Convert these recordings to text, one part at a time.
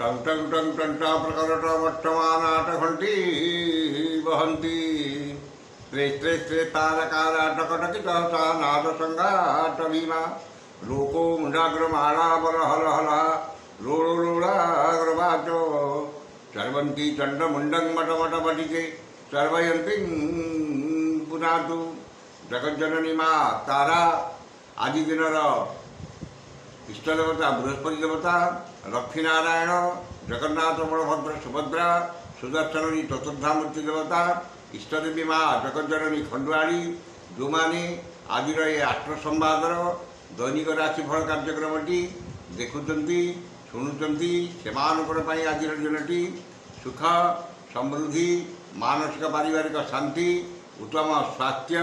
टं टं टं टंटा प्रकट वर्तमानाट घंटी वहंती त्रे त्रे त्रे तारकारा टकटकित सा नाद संगाट भीमा लोको मुंडाग्रमाणा बर हल हल लोड़ोड़ाग्रवाचो सर्वंती चंड मुंडं मट मट मटिके सर्वयंती पुनातु जगज्जननी माँ तारा आदि दिनर इष्टदेवता बृहस्पति देवता लक्ष्मीनारायण जगन्नाथ बलभद्र सुभद्रा सुदर्शनी चतुर्धामूर्ति देवता इष्टदेवी माँ जगज्जननी खंडुआड़ी जो मैंने आज ये आष्ट संवादर दैनिक राशिफल कार्यक्रमटी देखुंट शुणुंट से आज दिनटी सुख समृद्धि मानसिक पारिवारिक शांति उत्तम स्वास्थ्य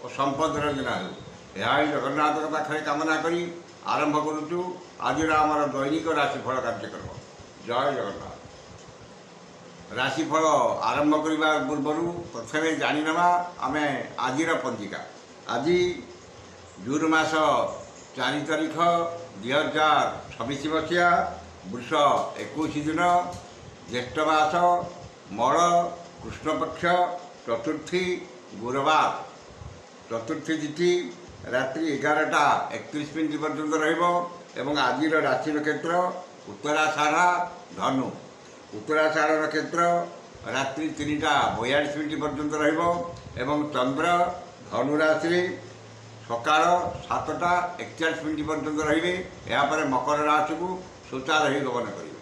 और संपदर दिन हो यह जगन्नाथ पाखे कामना करी आरंभ करुचु आज आमर दैनिक राशिफल कार्यक्रम। जय जगन्नाथ। राशिफल आरंभ करने पूर्व प्रथम जाणीना आम आज पंजिका। आज जून मास 4 तारीख 2026 मसीहा वृष 21 दिन ज्येष्ठ मास मल कृष्णपक्ष चतुर्थी गुरुवार चतुर्थी तिथि रात्रि 11:31 पर्यंत रहिबो आज राशि नक्षत्र उत्तराषाढ़ा धनु उत्तराषाढ़ नक्षत्र रात्रि 3:42 पर्यंत रहिबो चंद्र धनु राशि सकाळ 7:41 पर्यंत रहिबे यापर मकर राशि को सुचार ही गमन करेंगे।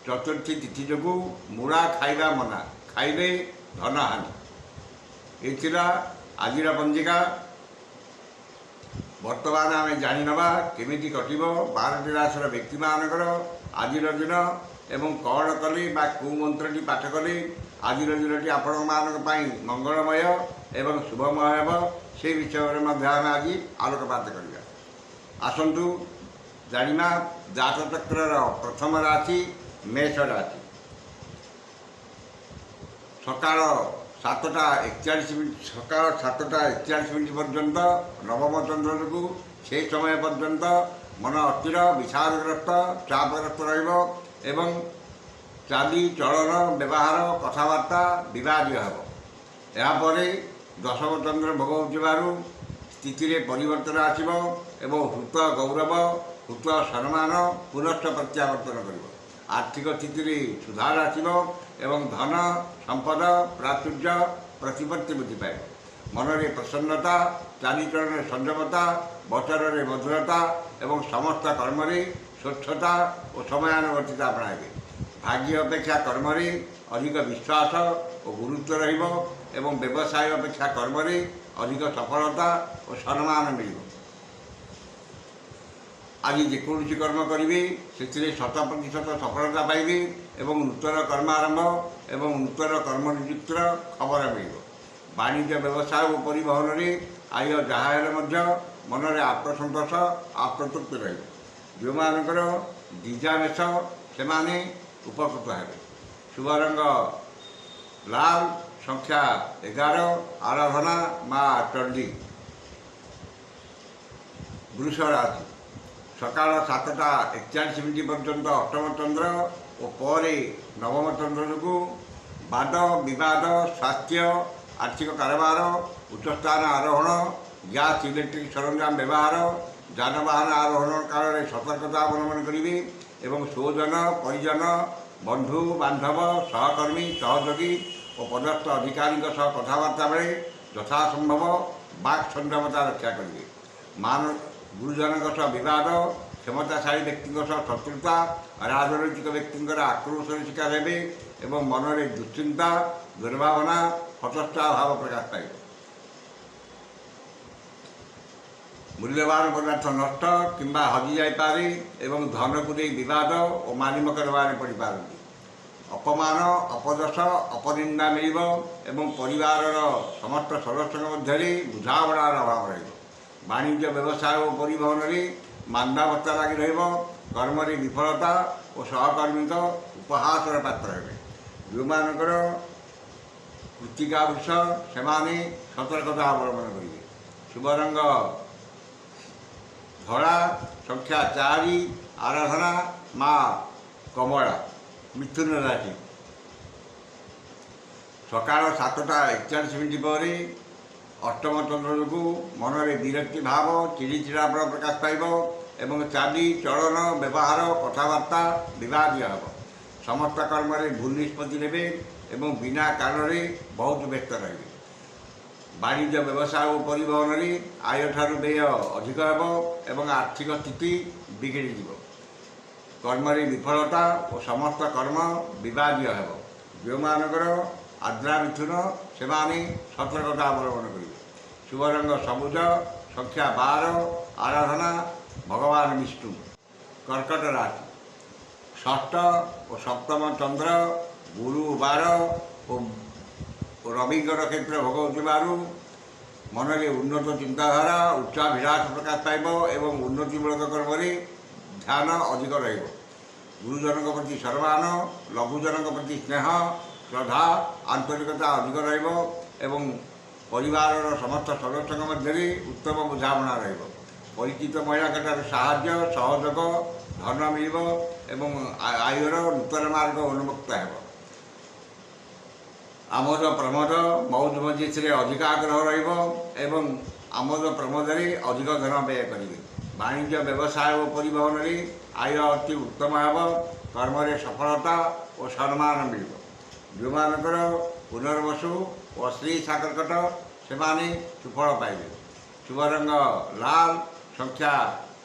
चतुर्थी तिथि जो मूला खाइबा मना खाइबे धन हानि ये आज पंजिका। बर्तमान आम जाणीना केमी कटो 12टी राशि व्यक्ति मानकर आज दिन एवं कौन कले कौ मंत्रटी पाठ कले आज दिन आपण मान मंगलमय एवं शुभमय हे से विषय में आम आज आलोकपात करवा। आसतु जाना जात चक्र प्रथम राशि मेष राशि सकाळ 7:41 सकाळ 7:41 पर्यंत नवम चंद्र जो से समय पर्यंत मन अस्थिर विषादग्रस्त चापग्रस्त रही चाली चलन व्यवहार कथबार्ता विवादीय हे यापर दशम चंद्र भोग होबारू स्थिति परिवर्तन आसव हृत गौरव हृत सम्मान पुनश्च प्रत्यावर्तन कर आर्थिक स्थिति सुधार आसव धन संपद प्राचुर्य प्रतिपत्ति वृद्धि पाए मन में प्रसन्नता चालीचलन संयमता वचन में मधुरता एवं समस्त कर्म स्वच्छता और समयानुवर्तिता अपनाइबे भाग्य अपेक्षा कर्म अधिक विश्वास और गुरुत्व एवं व्यवसाय अपेक्षा कर्म अधिक सफलता और सम्मान मिल आज जेकोसी कर्म करेंगे से 100% सफलता पाइबे एवं नूतन कर्म आरंभ एवं नूतन कर्म नियुक्तिर खबर मिल वाणिज्य व्यवसाय और परिवहन में आय जहाँ मन में आत्मसंतोष आत्मतृप्त रही जो मानकर दीजा मेष से उपकृत हे। शुभ रंग लाल संख्या 11 आराधना माँ चंडी। वृष राशि सकाळ 7:41 पर्यंत अष्टम चंद्र और पर नवम चंद्र जो वाद विवाद स्वास्थ्य आर्थिक कारोबार उच्चस्थान आरोहण गैस इलेक्ट्रिक सरंजाम व्यवहार जानवाहन आरोहण काल में सतर्कता अवलंबन करेंगे एवं स्वजन परिजन बंधु बांधव सहकर्मी सहयोगी और पदस्थ अधिकारी कथबार्ता बेले यथासंभव बाक संयमता रक्षा करेंगे। मान गुरुजन बद क्षमताशाली व्यक्ति शत्रुता राजनैतिक व्यक्ति आक्रोश शिकार हे मन में दुश्चिंता दुर्भावना हतष्टा भाव प्रकाश पाए मूल्यवान पदार्थ नष्ट किंबा हजि जापे धन को नहीं बद और मानिमक में पड़ पारती अपमान अपदश अपनिंदा मिल परिवार समस्त सदस्य मध्य बुझावणार अभाव वाणिज्य व्यवसाय और परिवहन में मांदावस्था लगी कर्म विफलता और सहकर्मी उपहासर पात्र हे जो मानकर कृतिका वृष से सतर्कता अवलंबन करेंगे। शुभ रंग धड़ा संख्या 4 आराधना माँ कमला। ମିଥୁନ ରାଶି ସକାଳ 7ଟା 41 ପରେ ଅଷ୍ଟମ ଚନ୍ଦ୍ର ଯୋଗୁଁ ମନରେ ବିରକ୍ତି ଭାବ ଚିଡ଼ିଚିଡ଼ାପଣ ପ୍ରକାଶ ପାଇବ ଏବଂ ଚାଲି ଚଳନ ବ୍ୟବହାର କଥାବାର୍ତ୍ତା ବିବାଦୀୟ ହେବ। ସମସ୍ତ କର୍ମରେ ଭୁଲ ନିଷ୍ପତ୍ତି ନେବେ ଏବଂ ବିନା କାରଣରେ ବହୁତ ବ୍ୟସ୍ତ ରହିବେ। ବାଣିଜ୍ୟ ବ୍ୟବସାୟ ଓ ପରିବହନରେ ଆୟଠାରୁ ବ୍ୟୟ ଅଧିକ ହେବ ଏବଂ ଆର୍ଥିକ ସ୍ଥିତି ବିଗିଡ଼ିଯିବ। କର୍ମରେ ବିଫଳତା ଓ ସମସ୍ତ କର୍ମ ବିବାଦୀୟ ହେବ। ଯେଉଁମାନଙ୍କର ଆର୍ଦ୍ରା ମିଥୁନ ସେମାନେ ସତର୍କତା ଅବଲମ୍ବନ କରିବେ। ଶୁଭ ରଙ୍ଗ ସବୁଜ, ସଂଖ୍ୟା 12, ଆରାଧନା ଭଗବାନ ବିଷ୍ଣୁ। କର୍କଟ ରାଶି ଷଷ୍ଠ ଓ ସପ୍ତମ ଚନ୍ଦ୍ର ଗୁରୁବାର ଓ ରବିଙ୍କ ନକ୍ଷତ୍ର ଭୋଗ ହେଉଥିବାରୁ ମନରେ ଉନ୍ନତ ଚିନ୍ତାଧାରା ଉଚ୍ଚାଭିଳାଷ ପ୍ରକାଶ ପାଇବ ଏବଂ ଉନ୍ନତିମୂଳକ କର୍ମରେ ଧ୍ୟାନ ଅଧିକ ରହିବ। ଗୁରୁଜନଙ୍କ ପ୍ରତି ସମ୍ମାନ, ଲଘୁଜନଙ୍କ ପ୍ରତି ସ୍ନେହ ଶ୍ରଦ୍ଧା ଆନ୍ତରିକତା ଅଧିକ ରହିବ ଏବଂ ପରିବାରର ସମସ୍ତ ସଦସ୍ୟଙ୍କ ମଧ୍ୟରେ ଉତ୍ତମ ବୁଝାମଣା ରହିବ। ପରିଚିତ ମହିଳାଙ୍କଠାରୁ ସାହାଯ୍ୟ ସହଯୋଗ ଧନ ମିଳିବ ଏବଂ ଆୟର ନୂତନ ମାର୍ଗ ଉନ୍ମୁକ୍ତ ହେବ। ଆମୋଦ ପ୍ରମୋଦ ମଉଜ ମଜଲିସରେ ଅଧିକ ଆଗ୍ରହ ରହିବ ଏବଂ ଆମୋଦ ପ୍ରମୋଦରେ ଅଧିକ ଧନ ବ୍ୟୟ କରିବେ। ବାଣିଜ୍ୟ ବ୍ୟବସାୟ ଓ ପରିବହନରେ ଆୟ ଅତି ଉତ୍ତମ ହେବ। କର୍ମରେ ସଫଳତା ଓ ସମ୍ମାନ ମିଳିବ। ଯେଉଁମାନଙ୍କର ପୁନର୍ବସୁ ଓ ଶ୍ରୀ ସାକର୍କଟ ସେମାନେ ସୁଫଳ ପାଇବେ। ଶୁଭ ରଙ୍ଗ ଲାଲ, ସଂଖ୍ୟା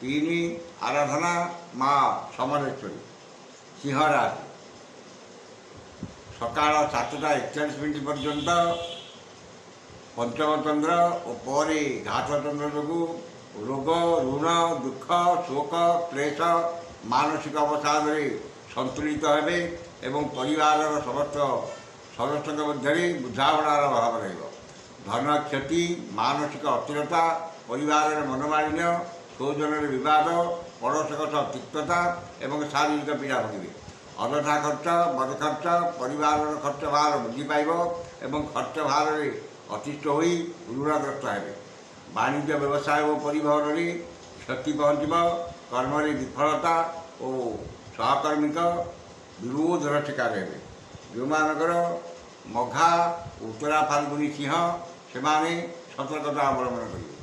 3, ଆରାଧନା ମା ସମଲେଶ୍ୱରୀ। ସିଂହ ରାଶି ସକାଳ 7ଟା 41 ପର୍ଯ୍ୟନ୍ତ ପଞ୍ଚମ ଚନ୍ଦ୍ର ଓ ପରେ ଘାତ ଚନ୍ଦ୍ର ଯୋଗୁଁ ରୋଗ ଋଣ ଦୁଃଖ ଶୋକ କ୍ଲେଶ ମାନସିକ ଅବସାଦରେ ସନ୍ତୁଳିତ ହେବେ ଏବଂ ପରିବାରର ସମସ୍ତ ସଦସ୍ୟଙ୍କ ମଧ୍ୟରେ ବୁଝାମଣାର ଅଭାବ ରହିବ। ଧନ କ୍ଷତି, ମାନସିକ ଅସ୍ଥିରତା, ପରିବାରର ମନୋମାଳିନ୍ୟ, ସୌଜନ୍ୟରେ ବିବାଦ, ପଡ଼ୋଶୀଙ୍କ ସହ ତିକ୍ତତା ଏବଂ ଶାରୀରିକ ପୀଡ଼ା ଭୋଗିବେ। ଅଯଥା ଖର୍ଚ୍ଚ, ବଦ ଖର୍ଚ୍ଚ, ପରିବାରର ଖର୍ଚ୍ଚ ଭାର ବୃଦ୍ଧି ପାଇବ ଏବଂ ଖର୍ଚ୍ଚ ଭାରରେ ଅତିଷ୍ଠ ହୋଇ ଋଣଗ୍ରସ୍ତ ହେବେ। ବାଣିଜ୍ୟ ବ୍ୟବସାୟ ଓ ପରିବହନରେ କ୍ଷତି ପହଞ୍ଚିବ। କର୍ମରେ ବିଫଳତା ଓ ସହକର୍ମୀଙ୍କ ବିରୋଧର ଶିକାର ହେବେ। ଯେଉଁମାନଙ୍କର ମଘା ଉତ୍ତରା ଫାଲ୍ଗୁନୀ ସିଂହ ସେମାନେ ସତର୍କତା ଅବଲମ୍ବନ କରିବେ।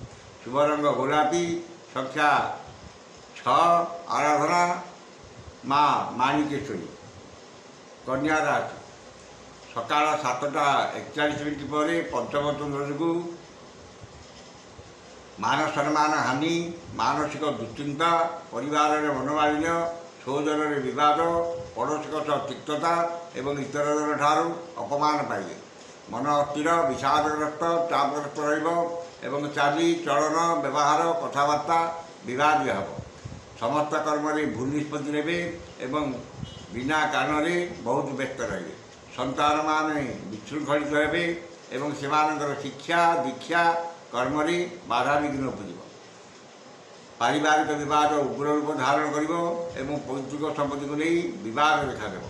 ଶୁଭ ରଙ୍ଗ ଗୋଲାପୀ, ସଂଖ୍ୟା 6, ଆରାଧନା ମା ମାଣିକେଶ୍ୱରୀ। କନ୍ୟା ରାଶି ସକାଳ 7ଟା 41 ପରେ ପଞ୍ଚମ ଚନ୍ଦ୍ର ଯୋଗୁଁ ମାନ ସମ୍ମାନ ହାନି, ମାନସିକ ଦୁଶ୍ଚିନ୍ତା, ପରିବାରରେ ମନୋମାଳିନ୍ୟ, ସୌଜନ୍ୟରେ ବିବାଦ, ପଡ଼ୋଶୀଙ୍କ ସହ ତିକ୍ତତା ଏବଂ ଇତରଙ୍କ ଠାରୁ ଅପମାନ ପାଇବେ। ମନ ଅସ୍ଥିର, ବିଷାଦଗ୍ରସ୍ତ, ଚାପଗ୍ରସ୍ତ ରହିବ ଏବଂ ଚାଲି ଚଳନ ବ୍ୟବହାର କଥାବାର୍ତ୍ତା ବିବାଦୀୟ ହେବ। ସମସ୍ତ କର୍ମରେ ଭୁଲ ନିଷ୍ପତ୍ତି ନେବେ ଏବଂ ବିନା କାରଣରେ ବହୁତ ବ୍ୟସ୍ତ ରହିବେ। ସନ୍ତାନମାନେ ବିଶୃଙ୍ଖଳିତ ହେବେ ଏବଂ ସେମାନଙ୍କର ଶିକ୍ଷା ଦୀକ୍ଷା କର୍ମରେ ବାଧାବିଘ୍ନ ଉପୁଜିବ। ପାରିବାରିକ ବିବାଦ ଉଗ୍ର ରୂପ ଧାରଣ କରିବ ଏବଂ ପୈତୃକ ସମ୍ପତ୍ତିକୁ ନେଇ ବିବାଦ ଦେଖାଦେବ।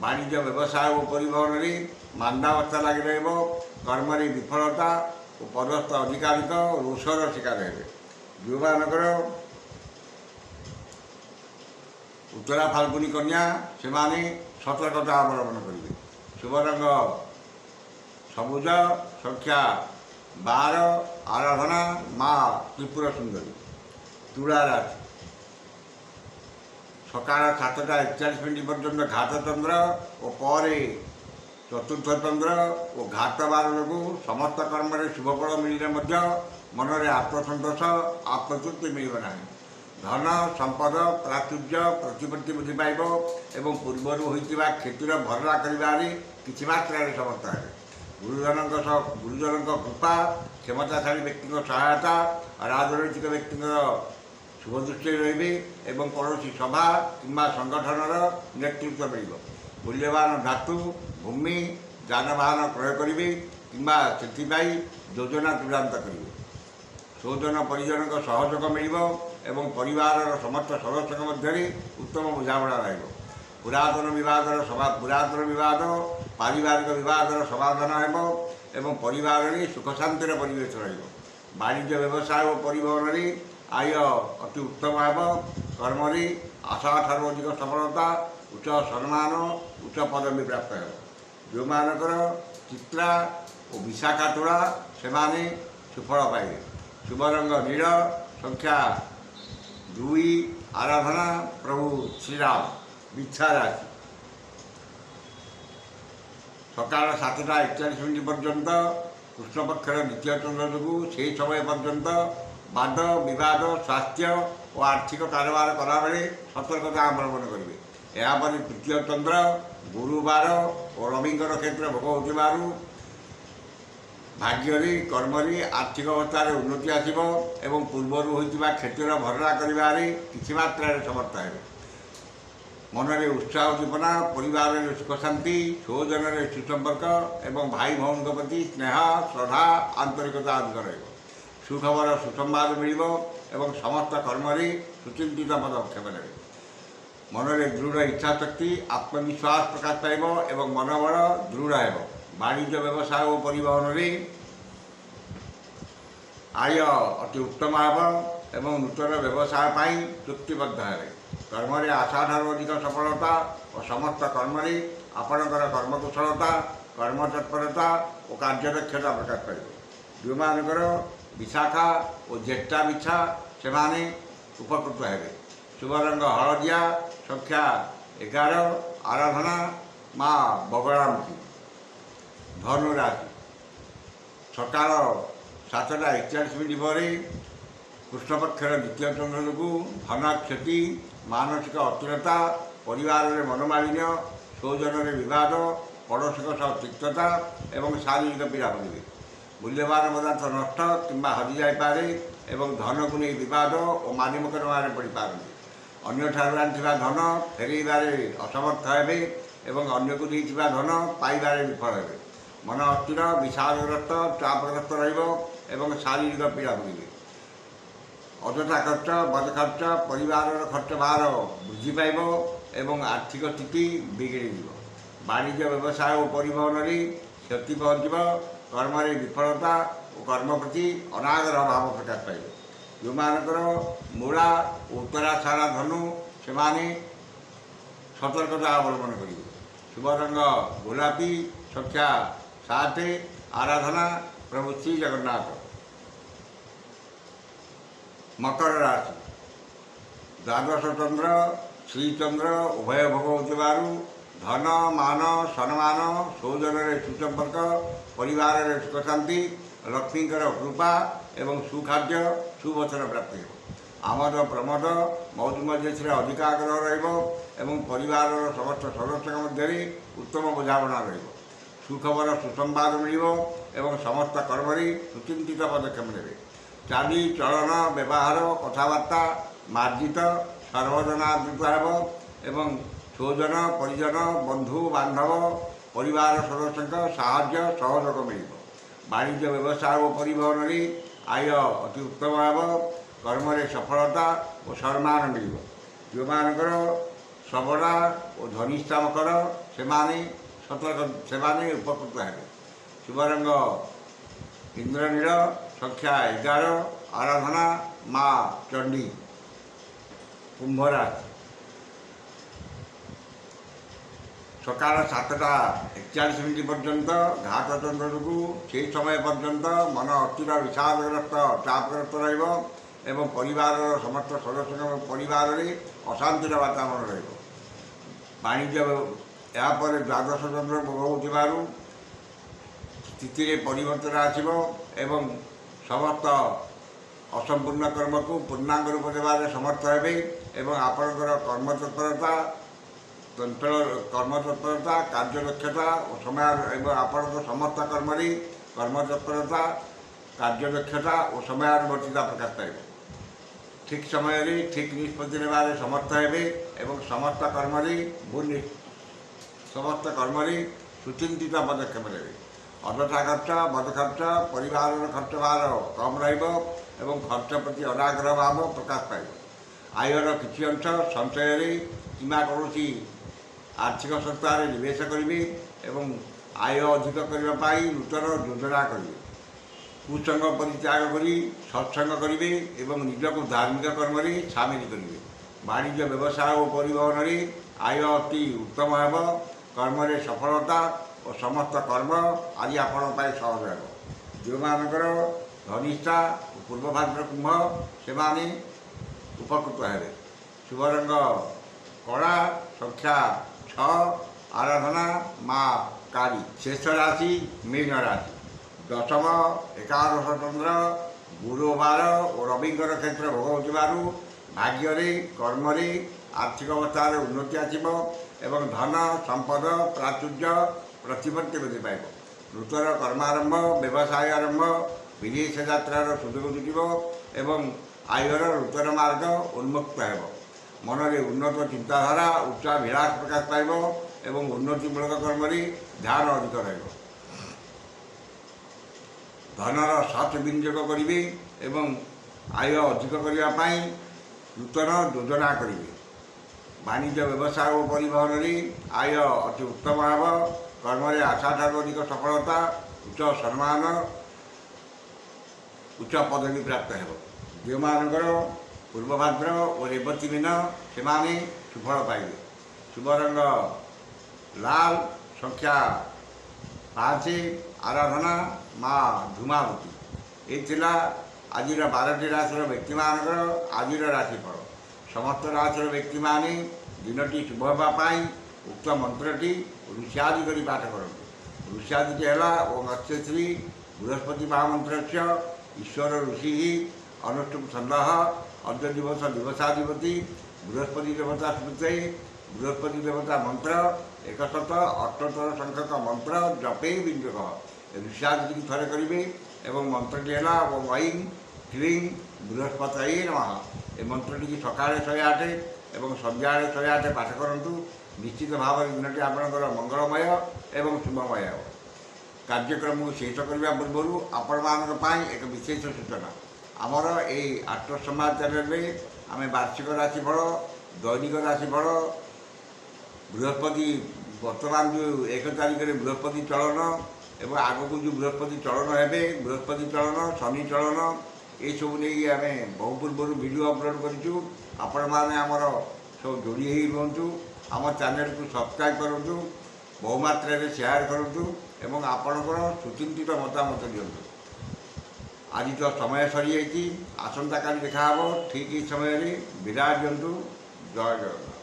ବାଣିଜ୍ୟ ବ୍ୟବସାୟ ଓ ପରିବହନରେ ମାନ୍ଦାବସ୍ଥା ଲାଗି ରହିବ। କର୍ମରେ ବିଫଳତା ଓ ପଦସ୍ଥ ଅଧିକାରୀଙ୍କ ରୋଷର ଶିକାର ହେବେ। ଯେଉଁମାନଙ୍କର ଉତ୍ତରା ଫାଲ୍ଗୁନୀ କନ୍ୟା ସେମାନେ ସତର୍କତା ଅବଲମ୍ବନ କରିବେ। ଶୁଭ ରଙ୍ଗ ସବୁଜ, ସଂଖ୍ୟା 12, ଆରାଧନା ମା ତ୍ରିପୁର ସୁନ୍ଦରୀ। ତୁଳା ରାଶି ସକାଳ 7ଟା 41 ପର୍ଯ୍ୟନ୍ତ ଘାତ ଚନ୍ଦ୍ର ଓ ପରେ ଚତୁର୍ଥ ଚନ୍ଦ୍ର ଓ ଘାତ ବାର ଯୋଗୁଁ ସମସ୍ତ କର୍ମରେ ଶୁଭଫଳ ମିଳିଲେ ମଧ୍ୟ ମନରେ ଆତ୍ମସନ୍ତୋଷ ଆତ୍ମତୃପ୍ତି ମିଳିବ ନାହିଁ। ଧନ ସମ୍ପଦ ପ୍ରାଚୁର୍ଯ୍ୟ ପ୍ରତିପତ୍ତି ବୃଦ୍ଧି ପାଇବ ଏବଂ ପୂର୍ବରୁ ହୋଇଥିବା କ୍ଷତିର ଭରଣା କରିବାରେ କିଛି ମାତ୍ରାରେ ସମର୍ଥ ହେବେ। ଗୁରୁଜନଙ୍କ କୃପା, କ୍ଷମତାଶାଳୀ ବ୍ୟକ୍ତିଙ୍କ ସହାୟତା, ରାଜନୈତିକ ବ୍ୟକ୍ତିଙ୍କ ଶୁଭ ଦୃଷ୍ଟିରେ ରହିବେ ଏବଂ କୌଣସି ସଭା କିମ୍ବା ସଂଗଠନର ନେତୃତ୍ୱ ମିଳିବ। ମୂଲ୍ୟବାନ ଧାତୁ, ଭୂମି, ଯାନବାହନ କ୍ରୟ କରିବେ କିମ୍ବା ସେଥିପାଇଁ ଯୋଜନା ଚୂଡ଼ାନ୍ତ କରିବେ। ସୌଜନ ପରିଜନଙ୍କ ସହଯୋଗ ମିଳିବ ଏବଂ ପରିବାରର ସମସ୍ତ ସଦସ୍ୟଙ୍କ ମଧ୍ୟରେ ଉତ୍ତମ ବୁଝାମଣା ରହିବ। ପୁରାତନ ବିବାଦ, ପାରିବାରିକ ବିବାଦର ସମାଧାନ ହେବ ଏବଂ ପରିବାରରେ ସୁଖ ଶାନ୍ତିର ପରିବେଶ ରହିବ। ବାଣିଜ୍ୟ ବ୍ୟବସାୟ ଓ ପରିବହନରେ ଆୟ ଅତି ଉତ୍ତମ ହେବ। କର୍ମରେ ଆଶାଠାରୁ ଅଧିକ ସଫଳତା, ଉଚ୍ଚ ସମ୍ମାନ, ଉଚ୍ଚ ପଦବୀ ପ୍ରାପ୍ତ ହେବ। ଯେଉଁମାନଙ୍କର ଚିତ୍ରା ଓ ବିଶାଖା ତୁଳା ସେମାନେ ସୁଫଳ ପାଇବେ। ଶୁଭ ରଙ୍ଗ ନୀଳ, ସଂଖ୍ୟା 2, ଆରାଧନା ପ୍ରଭୁ ଶ୍ରୀରାମ। ବିଛା ରାଶି ସକାଳ 7ଟା 41 ପର୍ଯ୍ୟନ୍ତ କୃଷ୍ଣପକ୍ଷର ଦ୍ୱିତୀୟ ଚନ୍ଦ୍ର ଯୋଗୁଁ ସେହି ସମୟ ପର୍ଯ୍ୟନ୍ତ ବାଦ ବିବାଦ, ସ୍ୱାସ୍ଥ୍ୟ ଓ ଆର୍ଥିକ କାରବାର କଲାବେଳେ ସତର୍କତା ଅବଲମ୍ବନ କରିବେ। ଏହାପରେ ତୃତୀୟ ଚନ୍ଦ୍ର ଗୁରୁବାର ଓ ରବିଙ୍କର କ୍ଷେତ୍ର ଭୋଗ ହେଉଥିବାରୁ ଭାଗ୍ୟରେ, କର୍ମରେ, ଆର୍ଥିକ ଅବସ୍ଥାରେ ଉନ୍ନତି ଆସିବ ଏବଂ ପୂର୍ବରୁ ହୋଇଥିବା କ୍ଷତିର ଭରଣା କରିବାରେ କିଛି ମାତ୍ରାରେ ସମର୍ଥ ହେବେ। ମନରେ ଉତ୍ସାହ ଉଦ୍ଦୀପନା, ପରିବାରରେ ସୁଖ ଶାନ୍ତି, ସ୍ୱଜନରେ ସୁସମ୍ପର୍କ ଏବଂ ଭାଇ ଭଉଣୀଙ୍କ ପ୍ରତି ସ୍ନେହ, ଶ୍ରଦ୍ଧା, ଆନ୍ତରିକତା ଅଧିକ ରହିବ। ସୁଖବର ସୁସମ୍ବାଦ ମିଳିବ ଏବଂ ସମସ୍ତ କର୍ମରେ ସୁଚିନ୍ତିତ ପଦକ୍ଷେପ ନେବେ। ମନରେ ଦୃଢ଼ ଇଚ୍ଛାଶକ୍ତି, ଆତ୍ମବିଶ୍ୱାସ ପ୍ରକାଶ ପାଇବ ଏବଂ ମନୋବଳ ଦୃଢ଼ ହେବ। ବାଣିଜ୍ୟ, ବ୍ୟବସାୟ ଓ ପରିବହନରେ ଆୟ ଅତି ଉତ୍ତମ ହେବ ଏବଂ ନୂତନ ବ୍ୟବସାୟ ପାଇଁ ଚୁକ୍ତିବଦ୍ଧ ହେବେ। କର୍ମରେ ଆଶାଠାରୁ ଅଧିକ ସଫଳତା ଓ ସମସ୍ତ କର୍ମରେ ଆପଣଙ୍କର କର୍ମକୁଶଳତା, କର୍ମତତ୍ପରତା ଓ କାର୍ଯ୍ୟଦକ୍ଷତା ପ୍ରକାଶ ପାଇବ। ଯେଉଁମାନଙ୍କର ବିଶାଖା ଓ ଜ୍ୟେଷ୍ଠା ବିଛା ସେମାନେ ଉପକୃତ ହେବେ। ଶୁଭ ରଙ୍ଗ ହଳଦିଆ, ସଂଖ୍ୟା 11, ଆରାଧନା ମା ବଗଳାମୁଖୀ। ଧନୁ ରାଶି ସକାଳ 7ଟା 41 ପରେ କୃଷ୍ଣପକ୍ଷର ଦ୍ୱିତୀୟ ଚନ୍ଦ୍ର ଯୋଗୁଁ ଧନ କ୍ଷତି, ମାନସିକ ଅସ୍ଥିରତା, ପରିବାରରେ ମନୋମାଳିନ୍ୟ, ସ୍ୱଜନରେ ବିବାଦ, ପଡ଼ୋଶୀଙ୍କ ସହ ତିକ୍ତତା ଏବଂ ଶାରୀରିକ ପୀଡ଼ା ଭୋଗିବେ। ମୂଲ୍ୟବାନ ପଦାର୍ଥ ନଷ୍ଟ କିମ୍ବା ହଜିଯାଇପାରେ ଏବଂ ଧନକୁ ନେଇ ବିବାଦ ଓ ମାନିମକଦ୍ଦମାରେ ପଡ଼ିପାରନ୍ତି। ଅନ୍ୟଠାରୁ ଆଣିଥିବା ଧନ ଫେରାଇବାରେ ଅସମର୍ଥ ହେବେ ଏବଂ ଅନ୍ୟକୁ ଦେଇଥିବା ଧନ ପାଇବାରେ ବିଫଳ ହେବେ। ମନ ଅସ୍ଥିର, ବିଷାଦଗ୍ରସ୍ତ, ଚାପଗ୍ରସ୍ତ ରହିବ ଏବଂ ଶାରୀରିକ ପୀଡ଼ା ଭୋଗିବେ। ଅଯଥା ଖର୍ଚ୍ଚ, ବଦ ଖର୍ଚ୍ଚ, ପରିବାରର ଖର୍ଚ୍ଚ ଭାର ବୃଦ୍ଧି ପାଇବ ଏବଂ ଆର୍ଥିକ ସ୍ଥିତି ବିଗିଡ଼ିଯିବ। ବାଣିଜ୍ୟ, ବ୍ୟବସାୟ ଓ ପରିବହନରେ କ୍ଷତି ପହଞ୍ଚିବ। କର୍ମରେ ବିଫଳତା ଓ କର୍ମ ପ୍ରତି ଅନାଗ୍ରହ ଭାବ ପ୍ରକାଶ ପାଇବ। ଯେଉଁମାନଙ୍କର ମୂଳା ଓ ଉତ୍ତରାଷାଢ଼ା ଧନୁ ସେମାନେ ସତର୍କତା ଅବଲମ୍ବନ କରିବେ। ଶୁଭ ରଙ୍ଗ ଗୋଲାପୀ, ସଂଖ୍ୟା 7, ଆରାଧନା ପ୍ରଭୁ ଶ୍ରୀ ଜଗନ୍ନାଥ। ମକର ରାଶି ଦ୍ୱାଦଶ ଚନ୍ଦ୍ର ଶ୍ରୀଚନ୍ଦ୍ର ଉଭୟ ଭୋଗ ହେଉଥିବାରୁ ଧନ, ମାନ, ସମ୍ମାନ, ସ୍ୱଜନରେ ସୁସମ୍ପର୍କ, ପରିବାରରେ ସୁଖ ଶାନ୍ତି, ଲକ୍ଷ୍ମୀଙ୍କର କୃପା ଏବଂ ସୁଖାଦ୍ୟ, ସୁବଚନ ପ୍ରାପ୍ତି ହେବ। ଆମୋଦ ପ୍ରମୋଦ, ମୌଜ ମଜଲିସରେ ଅଧିକ ଆଗ୍ରହ ରହିବ ଏବଂ ପରିବାରର ସମସ୍ତ ସଦସ୍ୟଙ୍କ ମଧ୍ୟରେ ଉତ୍ତମ ବୁଝାମଣା ରହିବ। ସୁଖବର ସୁସମ୍ବାଦ ମିଳିବ ଏବଂ ସମସ୍ତ କର୍ମରେ ସୁଚିନ୍ତିତ ପଦକ୍ଷେପ ନେବେ। ଚାଲି ଚଳନ, ବ୍ୟବହାର, କଥାବାର୍ତ୍ତା ମାର୍ଜିତ, ସର୍ବଜନାଦୃତ ହେବ ଏବଂ ସ୍ୱଜନ, ପରିଜନ, ବନ୍ଧୁ ବାନ୍ଧବ, ପରିବାର ସଦସ୍ୟଙ୍କ ସାହାଯ୍ୟ ସହଯୋଗ ମିଳିବ। ବାଣିଜ୍ୟ, ବ୍ୟବସାୟ ଓ ପରିବହନରେ ଆୟ ଅତି ଉତ୍ତମ ହେବ। କର୍ମରେ ସଫଳତା ଓ ସମ୍ମାନ ମିଳିବ। ଯେଉଁମାନଙ୍କର ଶ୍ରବଣା ଓ ଧନିଷ୍ଠା ମକର ସେମାନେ ଉପକୃତ ହେବେ। ଶୁଭ ରଙ୍ଗ ଇନ୍ଦ୍ରନୀଳ, ସଂଖ୍ୟା 11, ଆରାଧନା ମା ଚଣ୍ଡୀ। କୁମ୍ଭ ରାଶି ସକାଳ 7ଟା 41 ପର୍ଯ୍ୟନ୍ତ ଘାତ ଚନ୍ଦ୍ର ଯୋଗୁଁ ସେହି ସମୟ ପର୍ଯ୍ୟନ୍ତ ମନ ଅସ୍ଥିର, ବିଷାଦଗ୍ରସ୍ତ, ଚାପଗ୍ରସ୍ତ ରହିବ ଏବଂ ପରିବାରର ସମସ୍ତ ସଦସ୍ୟଙ୍କ ପରିବାରରେ ଅଶାନ୍ତିର ବାତାବରଣ ରହିବ। ବାଣିଜ୍ୟ, ଏହାପରେ ଦ୍ୱାଦଶ ଚନ୍ଦ୍ର ଭୋଗ ହେଉଥିବାରୁ ସ୍ଥିତିରେ ପରିବର୍ତ୍ତନ ଆସିବ ଏବଂ ସମସ୍ତ ଅସମ୍ପୂର୍ଣ୍ଣ କର୍ମକୁ ପୂର୍ଣ୍ଣାଙ୍ଗ ରୂପ ଦେବାରେ ସମର୍ଥ ହେବେ ଏବଂ ଆପଣଙ୍କର କର୍ମତତ୍ପରତା, କାର୍ଯ୍ୟଦକ୍ଷତା ଓ ସମୟ ଏବଂ ଆପଣଙ୍କ ସମସ୍ତ କର୍ମରେ କର୍ମତତ୍ପରତା, କାର୍ଯ୍ୟଦକ୍ଷତା ଓ ସମୟାନୁବର୍ତ୍ତିତା ପ୍ରକାଶ ପାଇବ। ଠିକ୍ ସମୟରେ ଠିକ୍ ନିଷ୍ପତ୍ତି ନେବାରେ ସମର୍ଥ ହେବେ ଏବଂ ସମସ୍ତ କର୍ମରେ ସୁଚିନ୍ତିତ ପଦକ୍ଷେପ ନେବେ। ଅଯଥା ଖର୍ଚ୍ଚ, ବଦ ଖର୍ଚ୍ଚ, ପରିବାରର ଖର୍ଚ୍ଚ ଭାର କମ୍ ରହିବ ଏବଂ ଖର୍ଚ୍ଚ ପ୍ରତି ଅନାଗ୍ରହ ଭାବ ପ୍ରକାଶ ପାଇବ। ଆୟର କିଛି ଅଂଶ ସଞ୍ଚୟରେ କିମ୍ବା କୌଣସି ଆର୍ଥିକ ସଂସ୍ଥାରେ ନିବେଶ କରିବେ ଏବଂ ଆୟ ଅଧିକ କରିବା ପାଇଁ ନୂତନ ଯୋଜନା କରିବେ। କୁସଙ୍ଗ ପରିତ୍ୟାଗ କରି ସତ୍ସଙ୍ଗ କରିବେ ଏବଂ ନିଜକୁ ଧାର୍ମିକ କର୍ମରେ ସାମିଲ କରିବେ। ବାଣିଜ୍ୟ ବ୍ୟବସାୟ ଓ ପରିବହନରେ ଆୟ ଅତି ଉତ୍ତମ ହେବ। କର୍ମରେ ସଫଳତା ଓ ସମସ୍ତ କର୍ମ ଆଜି ଆପଣଙ୍କ ପାଇଁ ସହଜ ହେବ। ଯେଉଁମାନଙ୍କର ଧନିଷ୍ଠା ଓ ପୂର୍ବଭାଦ୍ର କୁମ୍ଭ ସେମାନେ ଉପକୃତ ହେବେ। ଶୁଭ ରଙ୍ଗ କଳା, ସଂଖ୍ୟା 6, ଆରାଧନା ମା କାଳୀ। ଶେଷ ରାଶି ମୀନ ରାଶି। ଦଶମ ଏକାଦଶ ଚନ୍ଦ୍ର ଗୁରୁବାର ଓ ରବିଙ୍କର କ୍ଷେତ୍ର ଭୋଗ ହେଉଥିବାରୁ ଭାଗ୍ୟରେ, କର୍ମରେ, ଆର୍ଥିକ ଅବସ୍ଥାରେ ଉନ୍ନତି ଆସିବ ଏବଂ ଧନ, ସମ୍ପଦ, ପ୍ରାଚୁର୍ଯ୍ୟ, ପ୍ରତିପତ୍ତି ବୃଦ୍ଧି ପାଇବ। ନୂତନ କର୍ମ ଆରମ୍ଭ, ବ୍ୟବସାୟ ଆରମ୍ଭ, ବିଦେଶ ଯାତ୍ରାର ସୁଯୋଗ ଜୁଟିବ ଏବଂ ଆୟର ନୂତନ ମାର୍ଗ ଉନ୍ମୁକ୍ତ ହେବ। ମନରେ ଉନ୍ନତ ଚିନ୍ତାଧାରା, ଉଚ୍ଚାଭିଳାଷ ପ୍ରକାଶ ପାଇବ ଏବଂ ଉନ୍ନତିମୂଳକ କର୍ମରେ ଧ୍ୟାନ ଅଧିକ ରହିବ। ଧନର ସତ୍ ବିନିଯୋଗ କରିବେ ଏବଂ ଆୟ ଅଧିକ କରିବା ପାଇଁ ନୂତନ ଯୋଜନା କରିବେ। ବାଣିଜ୍ୟ ବ୍ୟବସାୟ ଓ ପରିବହନରେ ଆୟ ଅତି ଉତ୍ତମ ହେବ। କର୍ମରେ ଆଶାଠାରୁ ଅଧିକ ସଫଳତା, ଉଚ୍ଚ ସମ୍ମାନ, ଉଚ୍ଚ ପଦବୀ ପ୍ରାପ୍ତ ହେବ। ଯେଉଁମାନଙ୍କର ପୂର୍ବଭାଦ୍ର ଓ ରେବତୀ ମୀନ ସେମାନେ ସୁଫଳ ପାଇବେ। ଶୁଭ ରଙ୍ଗ ଲାଲ, ସଂଖ୍ୟା 5, ଆରାଧନା ମା ଧୂମାବତୀ। ଏ ଥିଲା ଆଜିର 12ଟି ରାଶିର ବ୍ୟକ୍ତିମାନଙ୍କର ଆଜିର ରାଶିଫଳ। ସମସ୍ତ ରାଶିର ବ୍ୟକ୍ତିମାନେ ଦିନଟି ଶୁଭ ହେବା ପାଇଁ ଉକ୍ତ ମନ୍ତ୍ରଟି ଋଷ୍ୟାଦି କରି ପାଠ କରନ୍ତୁ। ଋଷ୍ୟାଦିଟି ହେଲା ଓ ମତ୍ସ୍ୟଶ୍ରୀ ବୃହସ୍ପତି ମହାମନ୍ତ୍ରସ୍ୟ ଈଶ୍ୱର ଋଷି ଅନୁଷ୍ଠୁପ ଛନ୍ଦଃ ଅଦ୍ୟ ଦିବସ ଦିବସାଧିପତି ବୃହସ୍ପତି ଦେବତା ସ୍ମୃତେ ବୃହସ୍ପତି ଦେବତା ମନ୍ତ୍ର 178 ସଂଖ୍ୟକ ମନ୍ତ୍ର ଜପେ ବିନିଯୋଗ। ଋଷ୍ୟାଦିଟିକୁ ଥରେ କରିବେ ଏବଂ ମନ୍ତ୍ରଟି ହେଲା ଓଁ ଐଂ କ୍ଲିଂ ବୃହସ୍ପତୟେ ନମଃ। ଏ ମନ୍ତ୍ରଟିକି ସକାଳେ 108 ଏବଂ ସନ୍ଧ୍ୟାବେଳେ 108 ପାଠ କରନ୍ତୁ। ନିଶ୍ଚିତ ଭାବରେ ଦିନଟି ଆପଣଙ୍କର ମଙ୍ଗଳମୟ ଏବଂ ଶୁଭମୟ ହେବ। କାର୍ଯ୍ୟକ୍ରମକୁ ଶେଷ କରିବା ପୂର୍ବରୁ ଆପଣମାନଙ୍କ ପାଇଁ ଏକ ବିଶେଷ ସୂଚନା। ଆମର ଏହି ଆଷ୍ଟ୍ରୋ ସମାଜ ଚ୍ୟାନେଲରେ ଆମେ ବାର୍ଷିକ ରାଶିଫଳ, ଦୈନିକ ରାଶିଫଳ, ବୃହସ୍ପତି ବର୍ତ୍ତମାନ ଯେଉଁ 1 ତାରିଖରେ ବୃହସ୍ପତି ଚଳନ ଏବଂ ଆଗକୁ ଯେଉଁ ବୃହସ୍ପତି ଚଳନ ହେବେ, ବୃହସ୍ପତି ଚଳନ, ଶନି ଚଳନ, ଏସବୁ ନେଇକି ଆମେ ବହୁ ପୂର୍ବରୁ ଭିଡ଼ିଓ ଅପଲୋଡ଼ କରିଛୁ। ଆପଣମାନେ ଆମର ସବୁ ଯୋଡ଼ି ହେଇ ରୁହନ୍ତୁ। ଆମ ଚ୍ୟାନେଲକୁ ସବସ୍କ୍ରାଇବ୍ କରନ୍ତୁ, ବହୁମାତ୍ରାରେ ସେୟାର କରନ୍ତୁ ଏବଂ ଆପଣଙ୍କର ସୁଚିନ୍ତିତ ମତାମତ ଦିଅନ୍ତୁ। ଆଜି ତ ସମୟ ସରିଯାଇଛି। ଆସନ୍ତାକାଲି ଦେଖା ହେବ ଠିକ୍ ଏହି ସମୟରେ। ବିଦାୟ ଦିଅନ୍ତୁ। ଜୟ ଜଗନ୍ନାଥ।